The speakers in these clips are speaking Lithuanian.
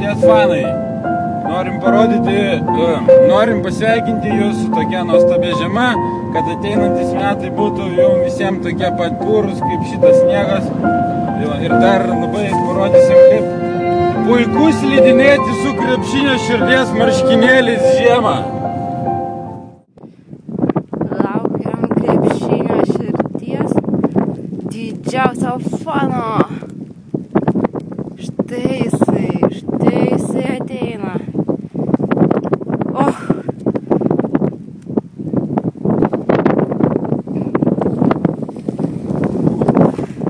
širdies fanai. Norim pasveikinti jūs su tokia nuostabia žiema, kad ateinantis metai būtų jums visiems tokie pat purus kaip šitas sniegas. Ir dar labai parodysim, kaip puiku slidinėti su krepšinio širdies marškinėliais žiemą. Laukiam krepšinio širdies didžiausio fano. Štai jisai ateina.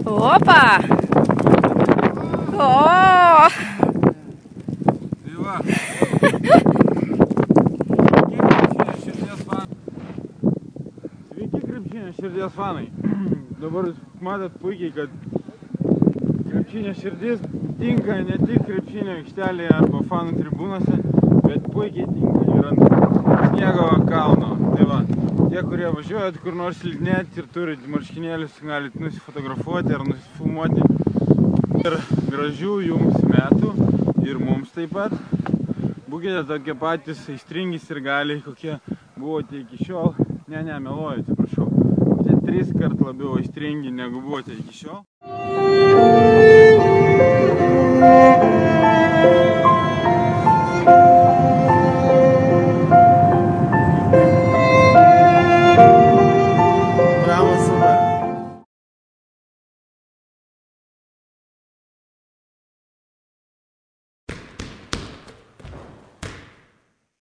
Opa! O! Tai va. Sveiki krepšinio širdies fanai. Dabar jūs matot puikiai, kad krepšinio širdis tinka ne tik krepšinio aikštelėje arba fanų tribūnose, bet puikiai tinka ir ant sniego kalno. Tai va, tie, kurie važiuojat kur nors slidinėti ir turit marškinėlius, galit nusifotografuoti ar nusifilmuoti. Ir gražių jums metų ir mums taip pat. Būkite tokie patys aistringi sirgaliai, kokie buvote iki šiol. Ne, meluoju, atsiprašau. Čia 3 kart labiau aistringi negu buvote iki šiol.